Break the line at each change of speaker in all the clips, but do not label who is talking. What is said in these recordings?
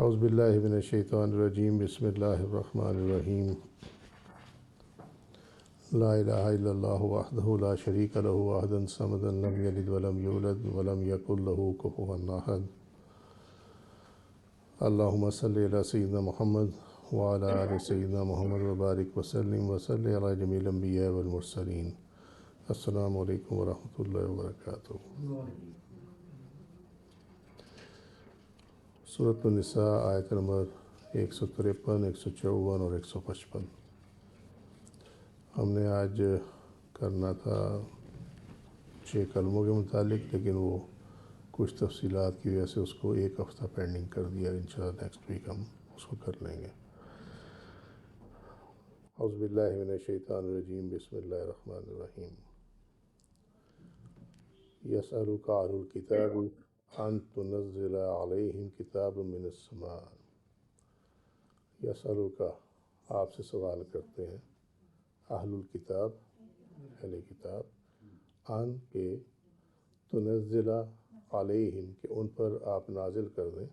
اعوذ باللہ من الشیطان الرجیم بسم اللہ الرحمن الرحیم لا الہ الا اللہ وحدہ لا شریک لہ احد صمد لم یلد ولم یولد ولم یکن لہ کفوا احد اللہم صلی علی سیدنا محمد وعلی آل سیدنا محمد وبارک وسلم وصلی علی جمیع الانبیاء والمرسلین۔ السلام علیکم ورحمۃ اللہ وبرکاتہ۔ سورۃ النساء آیت نمبر 153، 154 اور 155۔ ہم نے آج کرنا تھا 6 کلموں کے متعلق، لیکن وہ کچھ تفصیلات کی وجہ سے اس کو ایک ہفتہ پینڈنگ کر دیا۔ انشاءاللہ نیکسٹ ویک ہم اس کو کر لیں گے۔ اعوذ باللہ من الشیطان الرجیم بسم اللہ الرحمن الرحیم۔ یسألک اہل الکتاب ان تنزل علیہم کتاب من السماء۔ یسألک، آپ سے سوال کرتے ہیں، اہل الکتاب، اہل کتاب، ان کے، تنزل علیہم، کہ ان پر آپ نازل کر دیں،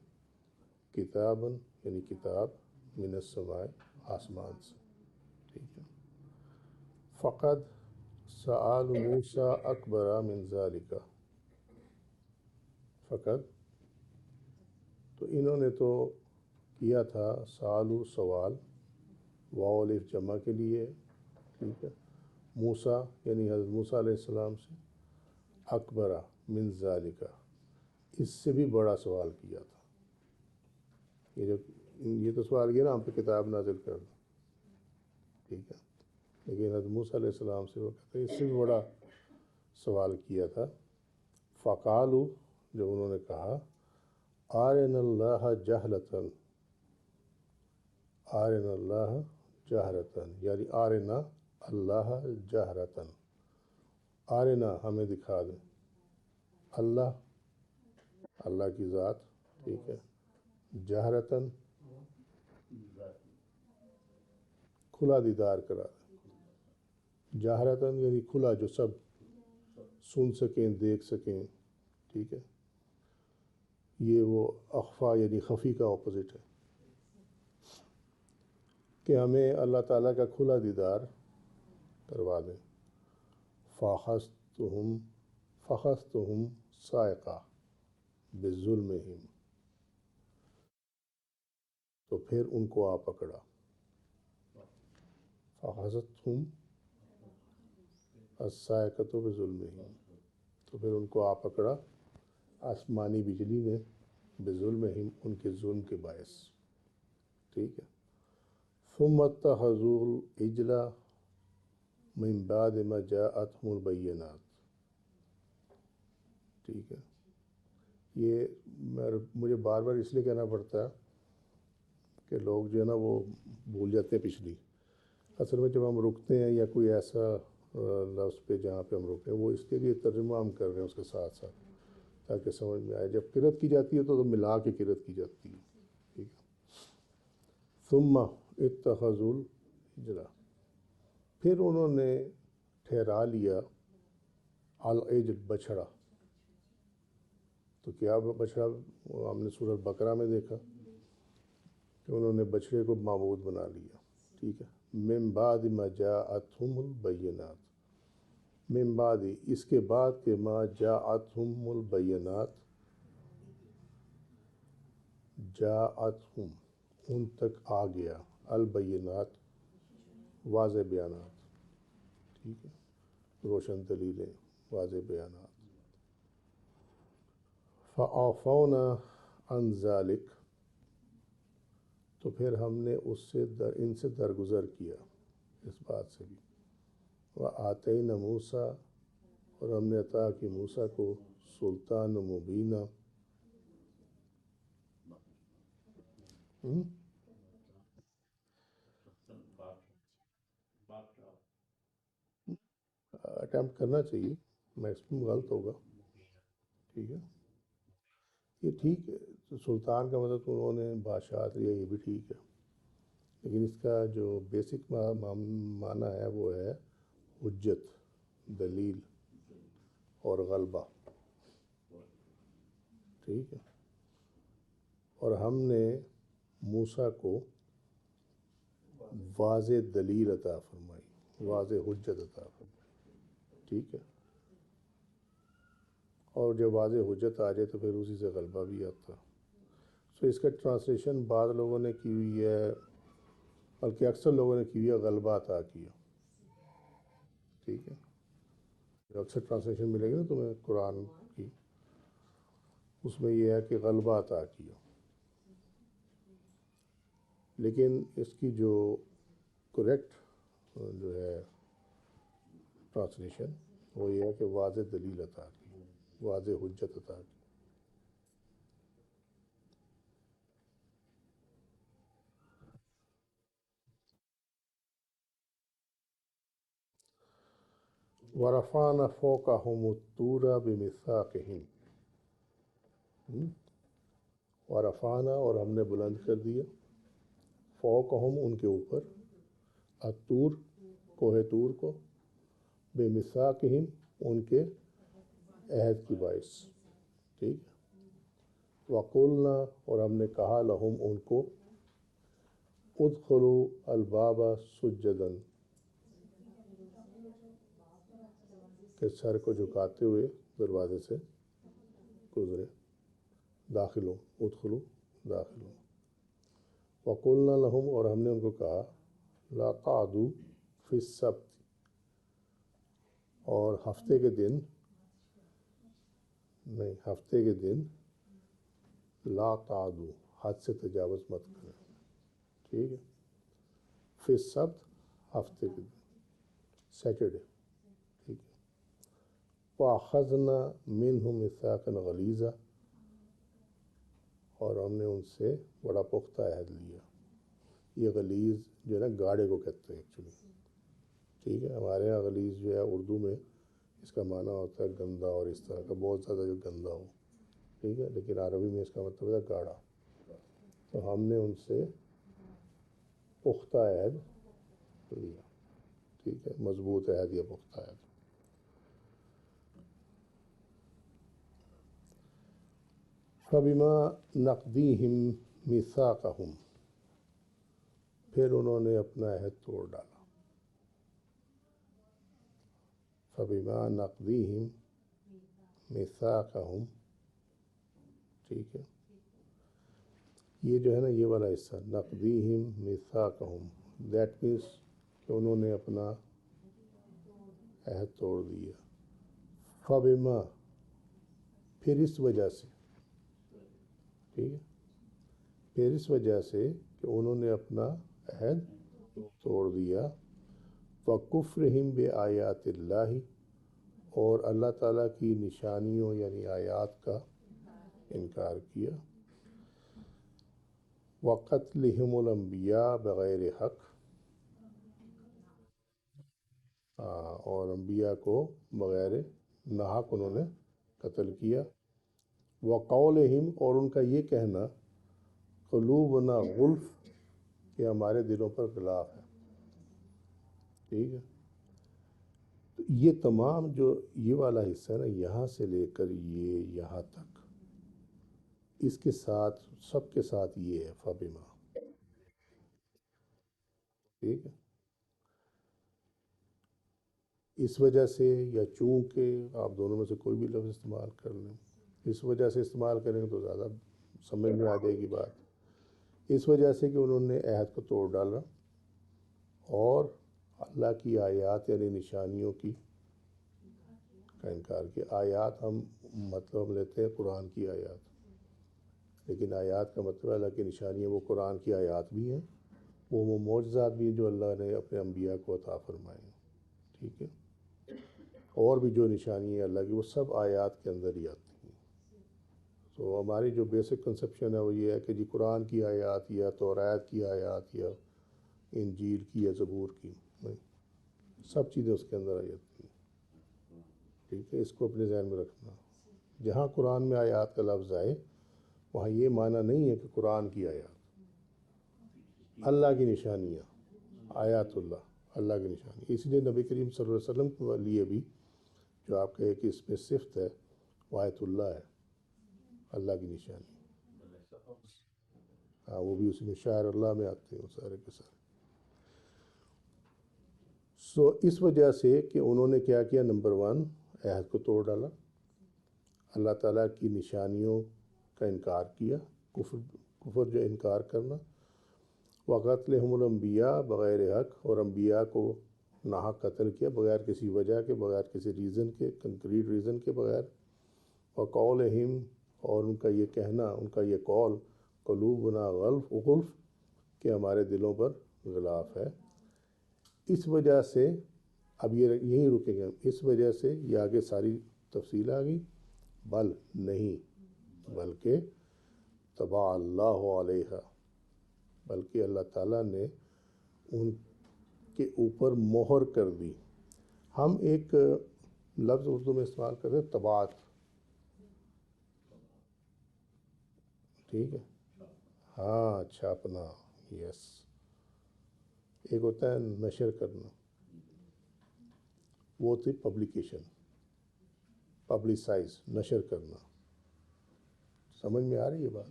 کتاب یعنی کتاب، من السماء، آسمان سے، ٹھیک ہے۔ فقد سأل موسیٰ اکبر من ذالک، فقط، تو انہوں نے تو کیا تھا، سالو سوال، واو الف جمع کے لیے، ٹھیک ہے، موسیٰ یعنی حضرت موسیٰ علیہ السلام سے، اکبر من ذالک، اس سے بھی بڑا سوال کیا تھا۔ یہ تو سوال کیا نا ہم پہ کتاب نازل کر دو، ٹھیک ہے، لیکن حضرت موسیٰ علیہ السلام سے وہ کہتے ہیں اس سے بھی بڑا سوال کیا تھا۔ فقالو، جو انہوں نے کہا، آرنا اللہ جہرتاً، آرنا اللہ جہرتاً، یعنی آرنا اللہ جہرتاً، آرنا ہمیں دکھا دیں، اللہ، اللہ کی ذات، ٹھیک ہے، جہرتاً کھلا دیدار کرا دیں، جہرتاً یعنی کھلا، جو سب سن سکیں، دیکھ سکیں، ٹھیک ہے۔ یہ وہ اخفا یعنی خفی کا اپوزٹ ہے، کہ ہمیں اللہ تعالیٰ کا کھلا دیدار کروا دیں۔ فَأَخَذْتُهُمْ صَاعِقَةً بِظُلْمِهِمْ، تو پھر ان کو آ پکڑا۔ فَأَخَذْتُهُمْ الصَّاعِقَةُ بِظُلْمِهِمْ، تو پھر ان کو آ پکڑا آسمانی بجلی نے، بظلمہم، ان کے ظلم کے باعث، ٹھیک ہے۔ ثم اتخذوا العجل من بعد ما جاءتهم البینات، ٹھیک ہے۔ یہ مجھے بار بار اس لیے کہنا پڑتا ہے کہ لوگ جو ہے نا وہ بھول جاتے ہیں پچھلی، اصل میں جب ہم رکتے ہیں یا کوئی ایسا لفظ پہ جہاں پہ ہم رکے ہیں، وہ اس کے لیے ترجمہ ہم کر رہے ہیں اس کے ساتھ ساتھ، تاکہ سمجھ میں آئے۔ جب قرأت کی جاتی ہے تو ملا کے قرأت کی جاتی ہے، ٹھیک ہے۔ ثم اتخذوا العجل، پھر انہوں نے ٹھہرا لیا، العجل، بچھڑا۔ تو کیا بچھڑا؟ ہم نے سورۃ بقرہ میں دیکھا کہ انہوں نے بچھڑے کو معبود بنا لیا، ٹھیک ہے۔ من بعد ما جاءتهم البینات، من بعد، اس کے بعد کہ ما جاءتهم البینات، جاءتهم، ان تک آ گیا، البینات، واضح بیانات، ٹھیک ہے، روشن دلیلیں، واضح بیانات۔ فَعَفَوْنَا عَنْ ذَلِكَ، تو پھر ہم نے ان سے درگزر کیا، اس بات سے بھی۔ وَآتَيْنَا مُوسَىٰ، اور ہم نے عطا کی موسیٰ کو، سلطان مبینہ، اٹیمپٹ کرنا چاہیے، میکسیمم غلط ہوگا، ٹھیک ہے۔ یہ ٹھیک ہے، تو سلطان کا مطلب تو انہوں نے بادشاہت لیا، یہ بھی ٹھیک ہے، لیکن اس کا جو بیسک معنی ہے وہ ہے حجت، دلیل اور غلبہ، ٹھیک ہے۔ اور ہم نے موسیٰ کو واضح دلیل عطا فرمائی، واضح حجت عطا فرمائی، ٹھیک ہے. اور جب واضح حجت آ جائے تو پھر اسی سے غلبہ بھی آتا. سو اس کا ٹرانسلیشن بعض لوگوں نے کی ہوئی ہے، بلکہ اکثر لوگوں نے کی ہوئی ہے غلبہ عطا کیا، ٹھیک ہے. جو اکثر ٹرانسلیشن ملے گی نا تمہیں قرآن کی، اس میں یہ ہے کہ غلبہ عطا کیا. لیکن اس کی جو کریکٹ جو ہے ٹرانسلیشن وہ یہ ہے کہ واضح دلیل عطا کی، واضح حجت عطا کی. وَرَفَعْنَا فَوْقَهُمُ الطُّورَ بِمِيثَاقِهِمْ، وَرَفَعْنَا اور ہم نے بلند کر دیا، فوقہم ان کے اوپر، الطور کوہ طور کو، بِمِيثَاقِهِمْ ان کے عہد کی باعث، ٹھیک ہے. وَقُلْنَا اور ہم نے کہا لہم ان کو، ادخلوا الباب سجداً کہ سر کو جھکاتے ہوئے دروازے سے گزرے، داخل ہو، ادخلو داخل ہو. وَقُلْنَا لَهُمْ اور ہم نے ان کو کہا، لا تعدوا فی السبت اور ہفتے کے دن نہیں، ہفتے کے دن لا تعدوا حد سے تجاوز مت کریں، ٹھیک ہے. فی السبت ہفتے کے دن، سیٹرڈے، ٹھیک ہے. وَأَخَذْنَا مِنْهُمْ مِيثَاقًا غَلِيظًا اور ہم نے ان سے بڑا پختہ عہد لیا. یہ غلیظ جو ہے نا گاڑے کو کہتے ہیں ایکچولی، ٹھیک ہے. ہمارے یہاں غلیظ جو ہے اردو میں اس کا معنی ہوتا ہے گندا اور اس طرح کا، بہت زیادہ جو گندا ہو، ٹھیک ہے. لیکن عربی میں اس کا مطلب ہے گاڑا. تو ہم نے ان سے پختہ عہد لیا، ٹھیک ہے، مضبوط عہد یا پختہ عہد. فَبِمَا نَقْضِيهِمْ مِيثَاقَهُمْ پھر انہوں نے اپنا عہد توڑ ڈالا. فَبِمَا نَقْضِيهِمْ مِيثَاقَهُمْ، ٹھیک ہے. یہ جو ہے نا یہ والا حصہ نَقْضِيهِمْ مِيثَاقَهُمْ، دیٹ مینس کہ انہوں نے اپنا عہد توڑ دیا. فَبِمَا پھر اس وجہ سے، ٹھیک ہے، پھر اس وجہ سے کہ انہوں نے اپنا عہد توڑ دیا. وَكُفْرِهِمْ بِآيَاتِ اللَّهِ اور اللہ تعالیٰ کی نشانیوں یعنی آیات کا انکار کیا. وَقَتْلِهِمُ الْأَنْبِيَاءَ بغیر حق اور انبیاء کو بغیر ناحق انہوں نے قتل کیا. وَقَوْلِهِمْ اور ان کا یہ کہنا، قلوبنا غلف کہ ہمارے دلوں پر غلاف ہے، ٹھیک ہے. تو یہ تمام جو یہ والا حصہ ہے نا یہاں سے لے کر یہ یہاں تک، اس کے ساتھ سب کے ساتھ یہ ہے فَبِمَا، ٹھیک ہے. اس وجہ سے یا چونکہ آپ دونوں میں سے کوئی بھی لفظ استعمال کر لیں. اس وجہ سے استعمال کریں تو زیادہ سمجھ میں آ جائے گی بات. اس وجہ سے کہ انہوں نے عہد کو توڑ ڈالا اور اللہ کی آیات یعنی نشانیوں کی کا انکار کیا. آیات ہم مطلب لیتے ہیں قرآن کی آیات، لیکن آیات کا مطلب اللہ کی نشانیاں وہ قرآن کی آیات بھی ہیں، وہ معجزات بھی ہیں جو اللہ نے اپنے انبیاء کو عطا فرمائے ہیں، ٹھیک ہے. اور بھی جو نشانی ہے اللہ کی وہ سب آیات کے اندر ہی آتی ہیں. تو ہماری جو بیسک کنسپشن ہے وہ یہ ہے کہ جی قرآن کی آیات یا توریت کی آیات یا انجیل کی یا زبور کی، نہیں، سب چیزیں اس کے اندر آ جاتی ہیں، ٹھیک ہے. اس کو اپنے ذہن میں رکھنا. جہاں قرآن میں آیات کا لفظ آئے وہاں یہ معنی نہیں ہے کہ قرآن کی آیات، اللہ کی نشانیاں، آیات اللہ، اللہ کی نشانی. اس لیے نبی کریم صلی اللہ علیہ وسلم کے لیے بھی جو آپ کہے کہ اس میں صفت ہے وہ آیت اللہ ہے، اللہ کی نشانی. ہاں وہ بھی اسی میں شاعر اللہ میں آتے ہیں سارے کے سارے. سو اس وجہ سے کہ انہوں نے کیا کیا، نمبر ون عہد کو توڑ ڈالا، اللہ تعالیٰ کی نشانیوں کا انکار کیا، کفر جو انکار کرنا، وقتلہم الانبیاء بغیر حق، اور انبیاء کو ناحق قتل کیا بغیر کسی وجہ کے، بغیر کسی ریزن کے، کنکریٹ ریزن کے بغیر، وقولہم، اور ان کا یہ کہنا، ان کا یہ قول، قلوبنا غلف کہ ہمارے دلوں پر غلاف ہے. اس وجہ سے اب یہ یہیں رکیں گے، اس وجہ سے یہ آگے ساری تفصیل آ گئی. بل نہیں، بلکہ طبع اللہ علیہا، بلکہ اللہ تعالیٰ نے ان کے اوپر مہر کر دی. ہم ایک لفظ اردو میں استعمال کرتے ہیں طباعت، ٹھیک ہے، ہاں چھاپنا، یس. ایک ہوتا ہے نشر کرنا، وہ ہوتی پبلیکیشن، پبلسائز، نشر کرنا. سمجھ میں آ رہی ہے بات؟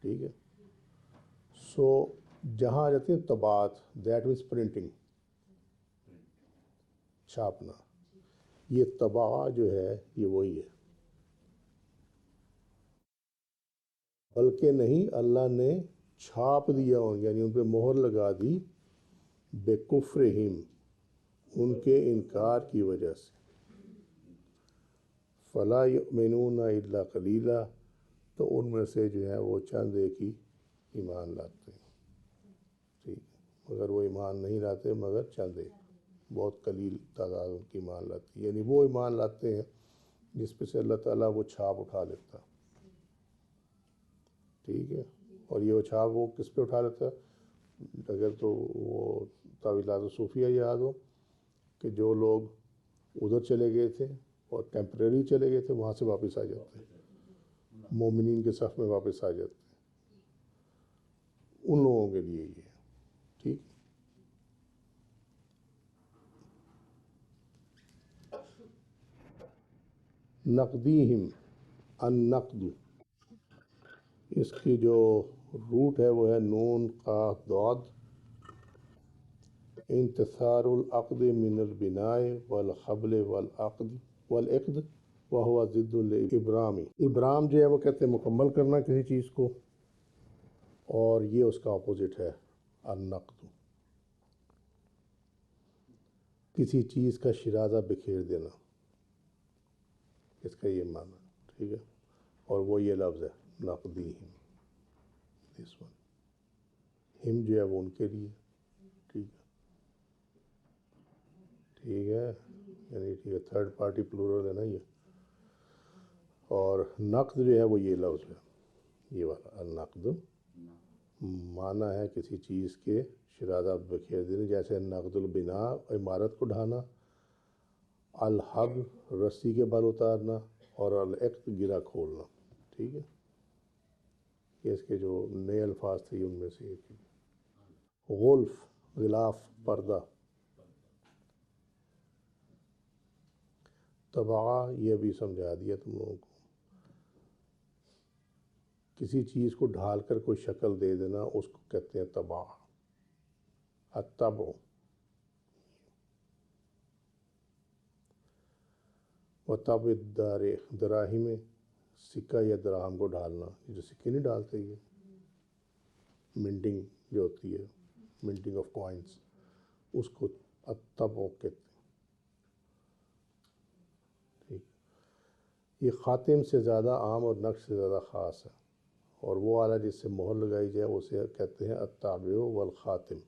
ٹھیک ہے. سو جہاں آ جاتی ہے طباعت، دیٹ مینس پرنٹنگ، چھاپنا. یہ طباع جو ہے یہ وہی ہے. بلکہ نہیں، اللہ نے چھاپ دیا، یعنی ان پہ مہر لگا دی، بے کفرہم، ان کے انکار کی وجہ سے. فلا یؤمنون الا قلیلا، تو ان میں سے جو ہے وہ چند ایک ہی ایمان لاتے ہیں. ٹھیک، مگر وہ ایمان نہیں لاتے مگر چند ایک، بہت قلیل تعداد ان کی ایمان لاتی ہے. یعنی وہ ایمان لاتے ہیں جس پہ سے اللہ تعالیٰ وہ چھاپ اٹھا لیتا. ٹھیک ہے. اور یہ وہ چھاپ وہ کس پہ اٹھا لیتا ہے؟ اگر تو وہ تعویلات صوفیہ یاد ہو کہ جو لوگ ادھر چلے گئے تھے اور ٹیمپریری چلے گئے تھے، وہاں سے واپس آ جاتے ہیں، مومنین کے صف میں واپس آ جاتے ہیں. ان لوگوں کے لیے یہ ہے. ٹھیک. نقدیہم، النقد، اس کی جو روٹ ہے وہ ہے نون قاف ضاد. انتصار العقد من البناء والحبل والعقد وہو ضد الابرامی. ابرام جو ہے وہ کہتے ہیں مکمل کرنا کسی چیز کو، اور یہ اس کا اپوزٹ ہے النقد، کسی چیز کا شرازہ بکھیر دینا، اس کا یہ معنی. ٹھیک ہے. اور وہ یہ لفظ ہے نقدیہم، دس ون، ہم جو ہے وہ ان کے لیے. ٹھیک ہے. ٹھیک ہے، یعنی ٹھیک ہے، تھرڈ پارٹی پلورل ہے نا یہ. اور نقد جو ہے وہ یہ لفظ ہے، یہ والا النقد، معنی ہے کسی چیز کے شرازہ بکھیر دینے، جیسے نقد البنا، عمارت کو ڈھانا، الحب، رسی کے بل اتارنا، اور العقد، گرہ کھولنا. ٹھیک ہے. یہ اس کے جو نئے الفاظ تھے ان میں سے ایک. غلف، غلاف، پردہ. طبع یہ بھی سمجھا دیا تم لوگوں کو، کسی چیز کو ڈھال کر کوئی شکل دے دینا، اس کو کہتے ہیں طبع، الطبع. وطبع دراہم، سکہ یا دراہم کو ڈھالنا، جو سکے نہیں ڈالتے، یہ منٹنگ جو ہوتی ہے، منٹنگ آف کوائنس، اس کو الطبع کہتے ہیں. ٹھیک. یہ خاتم سے زیادہ عام اور نقش سے زیادہ خاص ہے، اور وہ آلہ جس سے مہر لگائی جائے اسے کہتے ہیں الطابع والخاتم.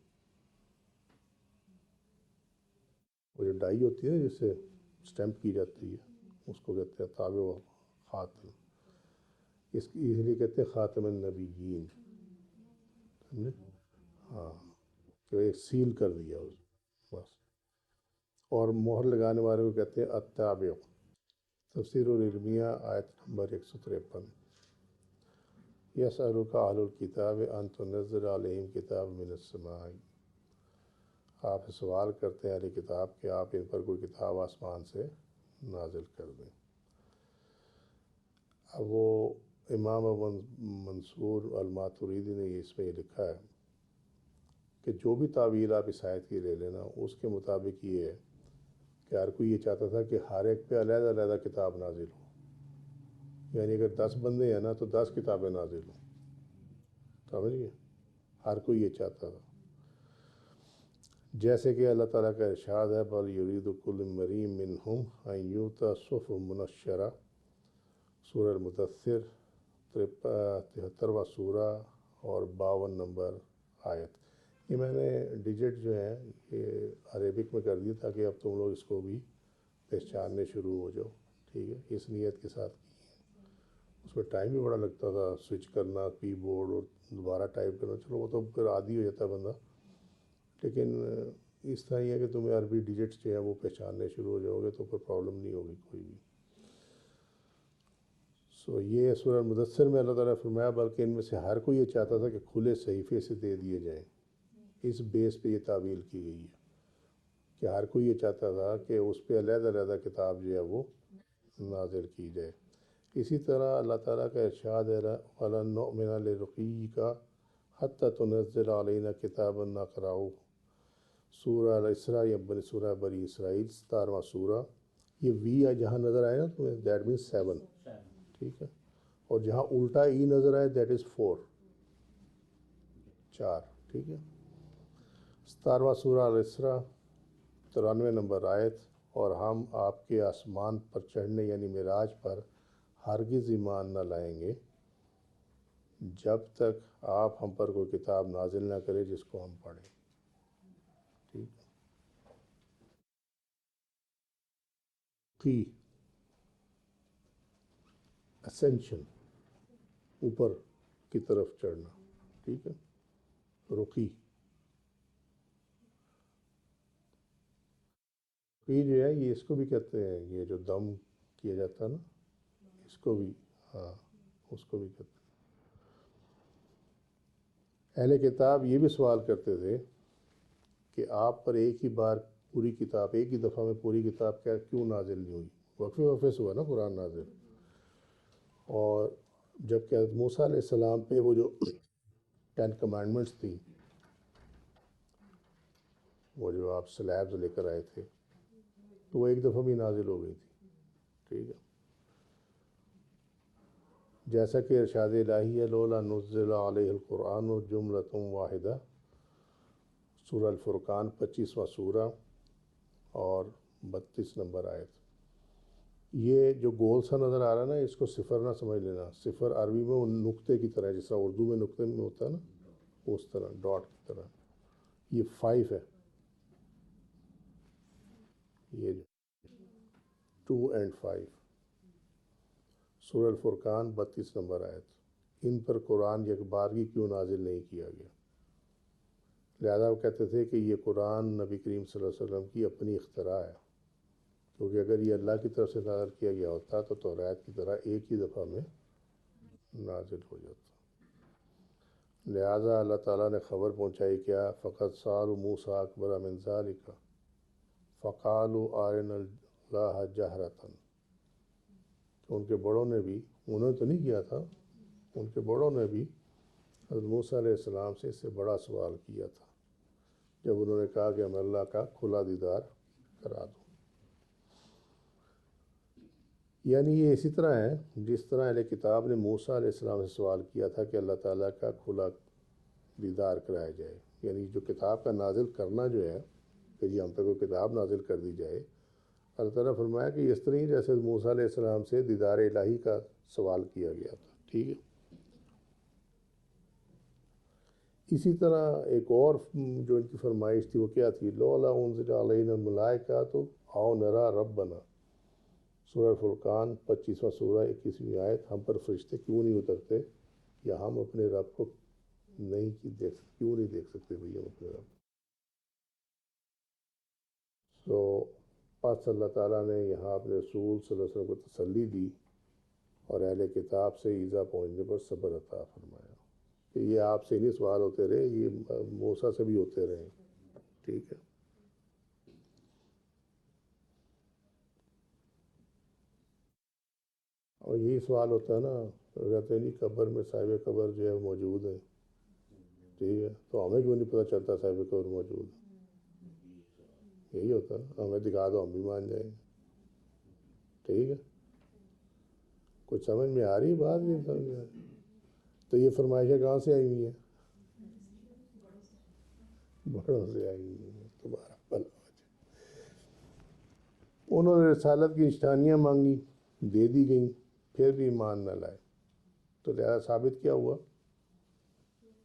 وہ جو ڈائی ہوتی ہے جس سے اسٹیمپ کی جاتی ہے اس کو کہتے ہیں طابع و خاتم. اس لیے کہتے ہیں خاتم النبیین، سمجھے؟ ہاں، کہ ایک سیل کر دیا اس بس. اور مہر لگانے والے کو کہتے ہیں الطابع. تفسیر العلمیہ آیت نمبر 153. یسألک اہل الکتاب ان تنزل علیہم کتاب من السماء، آپ سوال کرتے ہیں اہل کتاب کہ آپ ان پر کوئی کتاب آسمان سے نازل کر دیں. اب وہ امام ابو منصور الماتوریدی نے اس میں یہ لکھا ہے کہ جو بھی تعویل آپ اس آیت کی لے لینا اس کے مطابق یہ ہے کہ ہر کوئی یہ چاہتا تھا کہ ہر ایک پہ علیحدہ علیحدہ کتاب نازل ہو، یعنی اگر 10 بندے ہیں نا تو 10 کتابیں نازل ہوں، سمجھ گئے؟ ہر کوئی یہ چاہتا تھا، جیسے کہ اللہ تعالیٰ کا ارشاد ہے بل یرید کل امرئ منہم ان یؤتی صحف منشرہ، سورہ المدثر 73واں سورہ اور 52 نمبر آیت۔ یہ میں نے ڈیجٹ جو ہیں یہ عربک میں کر دی تاکہ اب تم لوگ اس کو بھی پہچاننے شروع ہو جاؤ، ٹھیک ہے، اس نیت کے ساتھ کی ہے۔ اس میں ٹائم بھی بڑا لگتا تھا، سوئچ کرنا کی بورڈ اور دوبارہ ٹائپ کرنا، چلو وہ تو پھر عادی ہو جاتا ہے بندہ، لیکن اس طرح یہ ہے کہ تمہیں عربی ڈیجٹس جو ہیں وہ پہچاننے شروع ہو جاؤ گے تو پھر پرابلم نہیں ہوگی کوئی بھی۔ یہ سورہ مدثر میں اللہ تعالیٰ نے فرمایا بلکہ ان میں سے ہر کوئی یہ چاہتا تھا کہ کھلے صحیفے سے دے دیے جائیں، اس بیس پہ یہ تعویل کی گئی ہے کہ ہر کوئی یہ چاہتا تھا کہ اس پہ علیحدہ علیحدہ کتاب جو ہے وہ نازل کی جائے۔ اسی طرح اللہ تعالیٰ کا ارشاد ہے وَلَن نُؤْمِنَ لِرُقِيِّكَ حَتَّىٰ تُنَزِّلَ عَلَيْنَا كِتَابًا نَقْرَؤُهُ، سورہ الاسراء یا سورہ بنی اسرائیل 17واں سورہ۔ یہ وی جہاں نظر آئے نا تمہیں دیٹ مینس 7، ٹھیک ہے، اور جہاں الٹا ای نظر آئے دیٹ از 4، 4، ٹھیک ہے۔ 17واں سورہ الاسراء 93 نمبر آیت، اور ہم آپ کے آسمان پر چڑھنے یعنی معراج پر ہرگز ایمان نہ لائیں گے جب تک آپ ہم پر کوئی کتاب نازل نہ کرے جس کو ہم پڑھیں، ٹھیک ہے۔ کی اسینشن، اوپر کی طرف چڑھنا، ٹھیک ہے، رقی۔ رقی جو ہے یہ اس کو بھی کہتے ہیں، یہ جو دم کیا جاتا ہے نا اس کو بھی، ہاں اس کو بھی کہتے ہیں۔ اہل کتاب یہ بھی سوال کرتے تھے کہ آپ پر ایک ہی بار پوری کتاب، ایک ہی دفعہ میں پوری کتاب کیوں نازل نہیں ہوئی؟ وقفے وقفے سے ہوا نا قرآن نازل، اور جب کہ حضرت موسیٰ علیہ السلام پہ وہ جو 10 کمانڈمنٹس تھیں، وہ جو آپ سلیبز لے کر آئے تھے، تو وہ ایک دفعہ بھی نازل ہو گئی تھی، ٹھیک ہے۔ جیسا کہ ارشاد الہی ہے لولا نزل علیہ القرآن جملۃ واحدہ، سورہ الفرقان 25واں سورہ اور 32 نمبر آیت۔ یہ جو گول سا نظر آ رہا ہے نا اس کو صفر نہ سمجھ لینا، صفر عربی میں وہ نقطے کی طرح ہے، جس طرح اردو میں نقطے میں ہوتا ہے نا اس طرح ڈاٹ کی طرح، یہ 5 ہے، یہ 2 and 5، سورہ الفرقان 32 نمبر آیت۔ ان پر قرآن یک بارگی کیوں نازل نہیں کیا گیا؟ لہذا وہ کہتے تھے کہ یہ قرآن نبی کریم صلی اللہ علیہ وسلم کی اپنی اختراع ہے، کیونکہ اگر یہ اللہ کی طرف سے نازل کیا گیا ہوتا تو توریت کی طرح ایک ہی دفعہ میں نازل ہو جاتا۔ لہذا اللہ تعالیٰ نے خبر پہنچائی کیا فقط سألوا موسیٰ اکبر من ذلک فقالوا ارنا اللہ جہرۃ، ان کے بڑوں نے بھی، انہوں نے تو نہیں کیا تھا، ان کے بڑوں نے بھی حضرت موسیٰ علیہ السلام سے اس سے بڑا سوال کیا تھا جب انہوں نے کہا کہ ہمیں اللہ کا کھلا دیدار کرا دو۔ یعنی یہ اسی طرح ہے جس طرح اہل کتاب نے موسیٰ علیہ السلام سے سوال کیا تھا کہ اللہ تعالیٰ کا کھلا دیدار کرایا جائے، یعنی جو کتاب کا نازل کرنا جو ہے کہ جی ہم پہ کوئی کتاب نازل کر دی جائے، اللہ تعالیٰ نے فرمایا کہ اس طرح ہی جیسے موسیٰ علیہ السلام سے دیدار الہی کا سوال کیا گیا تھا، ٹھیک ہے۔ اسی طرح ایک اور جو ان کی فرمائش تھی وہ کیا تھی لولا انزل علینا الملائکۃ او نری ربنا، سورہ الفرقان 25واں سورہ 21ویں آیت، ہم پر فرشتے کیوں نہیں اترتے یا ہم اپنے رب کو نہیں دیکھ سکتے، کیوں نہیں دیکھ سکتے بھئی ہم اپنے رب۔ پس اللہ تعالیٰ نے یہاں اپنے رسول صلی اللہ علیہ وسلم کو تسلی دی اور اہل کتاب سے ایذا پہنچنے پر صبر عطا فرمایا کہ یہ آپ سے نہیں سوال ہوتے رہے، یہ موسیٰ سے بھی ہوتے رہے، ٹھیک ہے۔ اور یہی سوال ہوتا ہے نا تو کہتے ہیں جی قبر میں صاحب قبر جو ہے موجود ہے، ٹھیک ہے، تو ہمیں کیوں نہیں پتہ چلتا صاحب قبر موجود ہے؟ یہی ہوتا ہے، ہمیں دکھا دو ہم بھی مان جائیں گے، ٹھیک ہے، کچھ سمجھ میں آ رہی بات نہیں سمجھ میں آ رہی؟ تو یہ فرمائشیں کہاں سے آئی ہوئی ہیں؟ بڑوں سے آئی ہوئی ہیں، تمہارا بھلا ہو جائے۔ انہوں نے رسالت کی نشانیاں مانگی، دے دی گئیں، پھر بھی ایمان نہ لائے، تو لہٰذا ثابت کیا ہوا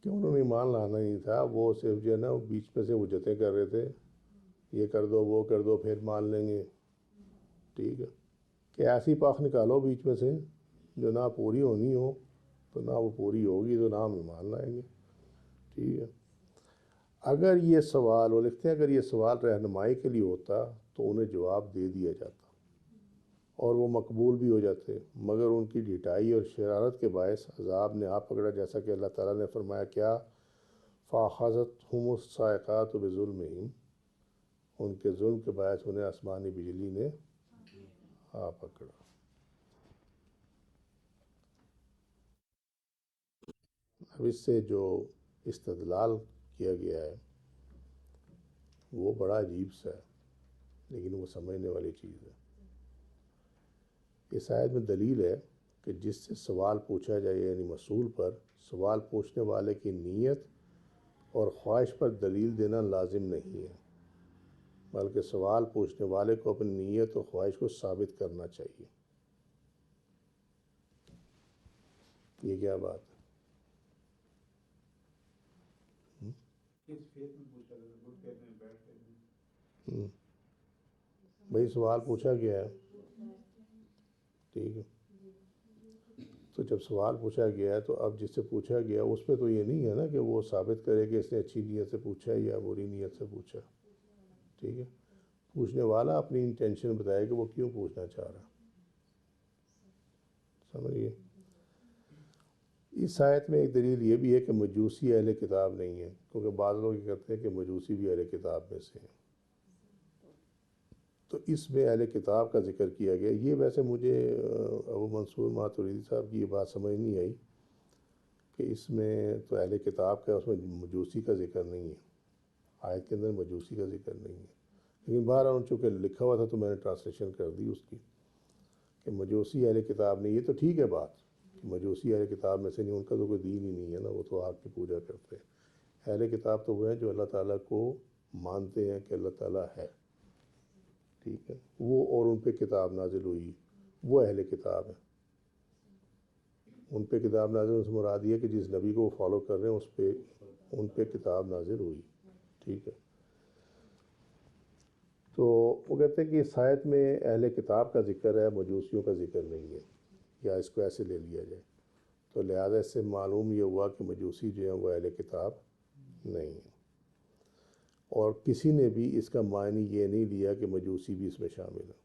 کہ انہوں نے ایمان لانا نہیں تھا، وہ صرف جو ہے نا بیچ میں سے حجتیں کر رہے تھے، یہ کر دو وہ کر دو پھر مان لیں گے، ٹھیک ہے، کہ ایسی پاک نکالو بیچ میں سے جو نہ پوری ہونی ہو، تو نہ وہ پوری ہوگی تو نہ ہم ایمان لائیں گے، ٹھیک ہے۔ اگر یہ سوال، وہ لکھتے ہیں اگر یہ سوال رہنمائی کے لیے ہوتا تو انہیں جواب دے دیا جاتا اور وہ مقبول بھی ہو جاتے، مگر ان کی ڈھٹائی اور شرارت کے باعث عذاب نے آ پکڑا، جیسا کہ اللہ تعالیٰ نے فرمایا کیا فَأَخَذَتْهُمُ الصَّاعِقَةُ بِظُلْمِهِمْ، ان کے ظلم کے باعث انہیں آسمانی بجلی نے آ پکڑا۔ اب اس سے جو استدلال کیا گیا ہے وہ بڑا عجیب سا ہے، لیکن وہ سمجھنے والی چیز ہے۔ اس آیت میں دلیل ہے کہ جس سے سوال پوچھا جائے، یعنی مسئول پر سوال پوچھنے والے کی نیت اور خواہش پر دلیل دینا لازم نہیں ہے، بلکہ سوال پوچھنے والے کو اپنی نیت اور خواہش کو ثابت کرنا چاہیے۔ یہ کیا بات ہے؟ بھائی سوال پوچھا گیا ہے، ٹھیک ہے، تو جب سوال پوچھا گیا ہے تو اب جس سے پوچھا گیا اس پہ تو یہ نہیں ہے نا کہ وہ ثابت کرے کہ اس نے اچھی نیت سے پوچھا یا بری نیت سے پوچھا، ٹھیک ہے، پوچھنے والا اپنی انٹینشن بتائے کہ وہ کیوں پوچھنا چاہ رہا، سمجھیے۔ اس آیت میں ایک دلیل یہ بھی ہے کہ مجوسی اہل کتاب نہیں ہے، کیونکہ بعض لوگ یہ کہتے ہیں کہ مجوسی بھی اہل کتاب میں سے ہیں، تو اس میں اہل کتاب کا ذکر کیا گیا۔ یہ ویسے مجھے ابو منصور ماتوریدی صاحب کی یہ بات سمجھ نہیں آئی کہ اس میں تو اہل کتاب کا، اس میں مجوسی کا ذکر نہیں ہے، آیت کے اندر مجوسی کا ذکر نہیں ہے، لیکن بہرحال چونکہ لکھا ہوا تھا تو میں نے ٹرانسلیشن کر دی اس کی کہ مجوسی اہل کتاب نہیں۔ یہ تو ٹھیک ہے بات کہ مجوسی اہل کتاب میں سے نہیں، ان کا تو کوئی دین ہی نہیں ہے نا، وہ تو آگ کی پوجا کرتے ہیں۔ اہل کتاب تو وہ ہیں جو اللہ تعالیٰ کو مانتے ہیں کہ اللہ تعالیٰ ہے، ٹھیک ہے، وہ اور ان پہ کتاب نازل ہوئی، وہ اہل کتاب ہیں۔ ان پہ کتاب نازل ہونے سے مراد یہ ہے کہ جس نبی کو وہ فالو کر رہے ہیں اس پہ ان پہ کتاب نازل ہوئی، ٹھیک ہے۔ تو وہ کہتے ہیں کہ اس آیت میں اہل کتاب کا ذکر ہے، مجوسیوں کا ذکر نہیں ہے، یا اس کو ایسے لے لیا جائے، تو لہٰذا اس سے معلوم یہ ہوا کہ مجوسی جو ہیں وہ اہل کتاب نہیں ہیں، اور کسی نے بھی اس کا معنی یہ نہیں لیا کہ مجوسی بھی اس میں شامل ہیں،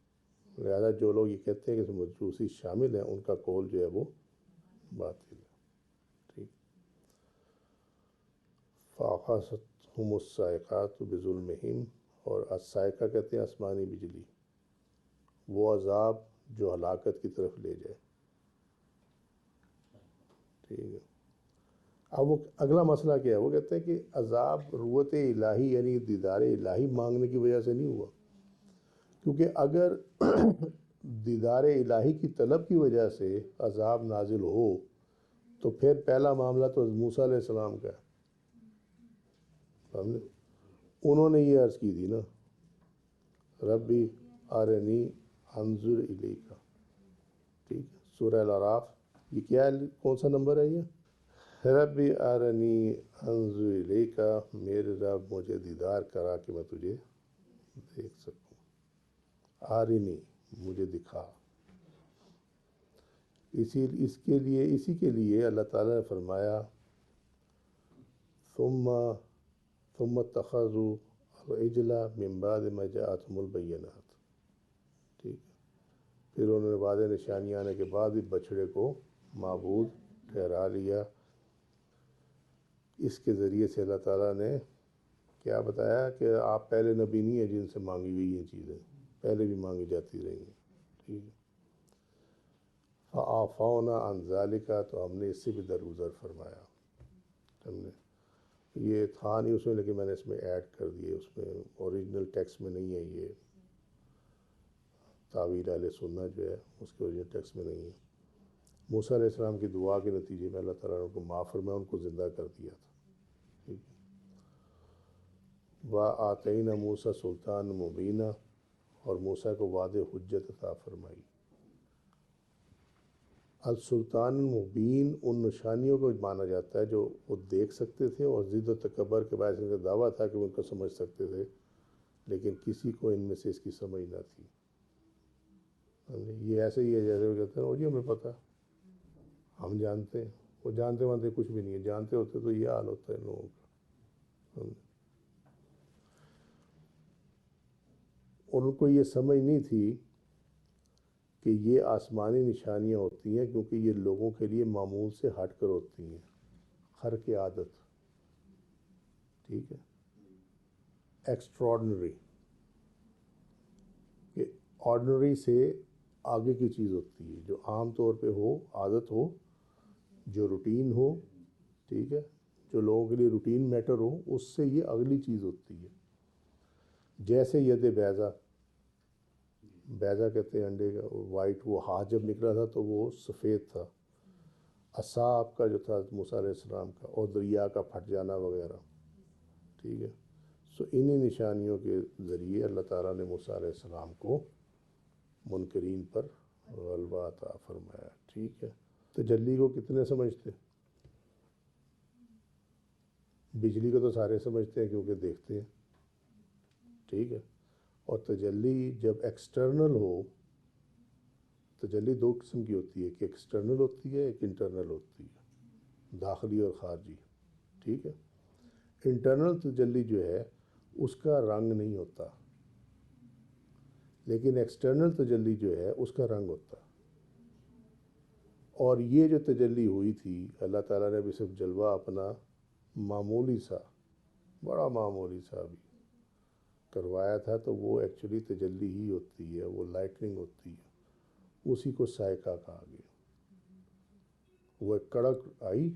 لہٰذا جو لوگ یہ کہتے ہیں کہ اس میں مجوسی شامل ہیں ان کا قول جو ہے وہ باطل ہے، ٹھیک۔ فَأَخَذَتْهُمُ الصَّاعِقَةُ بِظُلْمِهِمْ، اور الصاعقہ کہتے ہیں آسمانی بجلی، وہ عذاب جو ہلاکت کی طرف لے جائے، ٹھیک ہے۔ اب وہ اگلا مسئلہ کیا ہے، وہ کہتے ہیں کہ عذاب رؤیت الہی یعنی دیدار الہی مانگنے کی وجہ سے نہیں ہوا، کیونکہ اگر دیدار الہی کی طلب کی وجہ سے عذاب نازل ہو تو پھر پہلا معاملہ تو موسیٰ علیہ السلام کا ہے، سمجھے، انہوں نے یہ عرض کی تھی نا ربی ارنی انظر الیک، ٹھیک ہے، سورہ الاعراف، یہ کیا ہے، کون سا نمبر ہے یہ؟ ربی ارنی انظر الیک، میرے رب مجھے دیدار کرا کہ میں تجھے دیکھ سکوں، آرنی مجھے دکھا۔ اسی کے لیے اللہ تعالیٰ نے فرمایا ثم اتخذوا العجل من بعد ما جاءتهم البینات، ٹھیک ہے، پھر انہوں نے واضح نشانی آنے کے بعد بھی بچھڑے کو معبود ٹھہرا لیا۔ اس کے ذریعے سے اللہ تعالیٰ نے کیا بتایا کہ آپ پہلے نبی نہیں ہیں جن سے مانگی ہوئی یہ چیزیں پہلے بھی مانگی جاتی رہی ہیں، ٹھیک ہے۔ فَعَفَوْنَا عَنْ ذَلِكَ، تو ہم نے اس سے بھی درگزر فرمایا. ہم نے یہ تھا نہیں اس میں، لیکن میں نے اس میں ایڈ کر دیے، اس میں اوریجنل ٹیکسٹ میں نہیں ہے. یہ تعویل اہل سنت جو ہے اس کے اوریجنل ٹیکسٹ میں نہیں ہے. موسیٰ علیہ السلام کی دعا کے نتیجے میں اللہ تعالیٰ نے ان کو معاف فرمایا، ان کو زندہ کر دیا تھا. ٹھیک ہے. وَآتَيْنَا مُوسَىٰ سُلْطَانًا مُبِينًا، اور موسیٰ کو واضح حجت عطا فرمائی. السلطان المبین ان نشانیوں کو مانا جاتا ہے جو وہ دیکھ سکتے تھے، اور ضد و تکبر کے باعث ان کا دعویٰ تھا کہ وہ ان کو سمجھ سکتے تھے، لیکن کسی کو ان میں سے اس کی سمجھ نہ تھی. یہ ایسے ہی ہے جیسے وہ کہتے ہیں وہ جی ہمیں پتہ، ہم جانتے ہیں. وہ جانتے وانتے کچھ بھی نہیں ہے، جانتے ہوتے تو یہ حال ہوتا ہے ان لوگوں کا. اور ان کو یہ سمجھ نہیں تھی کہ یہ آسمانی نشانیاں ہوتی ہیں، کیونکہ یہ لوگوں کے لیے معمول سے ہٹ کر ہوتی ہیں، خرق عادت. ٹھیک ہے. ایکسٹراڈنری، کہ آرڈنری سے آگے کی چیز ہوتی ہے، جو عام طور پہ ہو، عادت ہو، جو روٹین ہو. ٹھیک ہے. جو لوگوں کے لیے روٹین میٹر ہو، اس سے یہ اگلی چیز ہوتی ہے. جیسے ید بیضا، بیضا کہتے ہیں انڈے کا، وائٹ، وہ ہاتھ جب نکلا تھا تو وہ سفید تھا. عصا آپ کا جو تھا موسیٰ علیہ السلام کا، اور دریا کا پھٹ جانا وغیرہ. ٹھیک ہے. سو انہی نشانیوں کے ذریعے اللہ تعالیٰ نے موسیٰ علیہ السلام کو منکرین پر غلبہ عطا فرمایا. ٹھیک ہے. تجلی کو کتنے سمجھتے؟ بجلی کو تو سارے سمجھتے ہیں کیونکہ دیکھتے ہیں. ٹھیک ہے. اور تجلی جب ایکسٹرنل ہو، تجلی دو قسم کی ہوتی ہے، ایک ایکسٹرنل ہوتی ہے، ایک انٹرنل ہوتی ہے، داخلی اور خارجی. ٹھیک ہے. انٹرنل تجلی جو ہے اس کا رنگ نہیں ہوتا، لیکن ایکسٹرنل تجلی جو ہے اس کا رنگ ہوتا. اور یہ جو تجلی ہوئی تھی، اللہ تعالیٰ نے بھی صرف جلوہ اپنا معمولی سا، بڑا معمولی سا بھی کروایا تھا، تو وہ ایکچولی تجلی ہی ہوتی ہے، وہ لائٹننگ ہوتی ہے. اسی کو سائقہ کہا گیا. وہ ایک کڑک آئی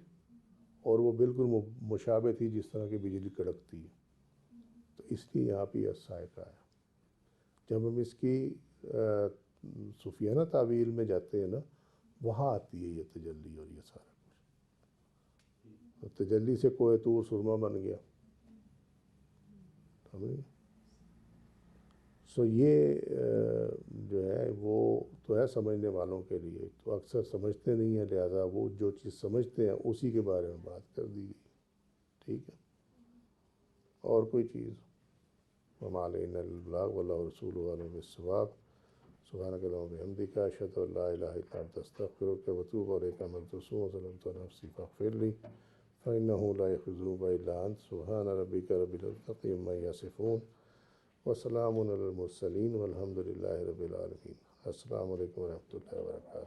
اور وہ بالکل مشابہ تھی جس طرح کی بجلی کڑکتی ہے، تو اس لیے یہاں پہ یہ سائقہ ہے. جب ہم اس کی صوفیانہ تعویل میں جاتے ہیں نا، وہاں آتی ہے یہ تجلی اور یہ سارا کچھ. تجلی سے کوہ طور سرما بن گیا. سو یہ جو ہے وہ تو ہے سمجھنے والوں کے لیے، تو اکثر سمجھتے نہیں ہیں، لہذا وہ جو چیز سمجھتے ہیں اسی کے بارے میں بات کر دی گئی. ٹھیک ہے. اور کوئی چیز؟ وما علینا الا البلاغ واللہ ورسولہ اعلم بالصواب. سبحانک اللہم وبحمدک، اشہد ان لا الہ الا انت، استغفرک واتوب الیک. آمنت وظلمت نفسی فاغفر لی فانہ لا یغفر الذنوب الا انت. سبحان ربک رب العزۃ عما یصفون وسلام علی المرسلین والحمد للہ رب العالمین. السلام علیکم ورحمۃ اللہ وبرکاتہ.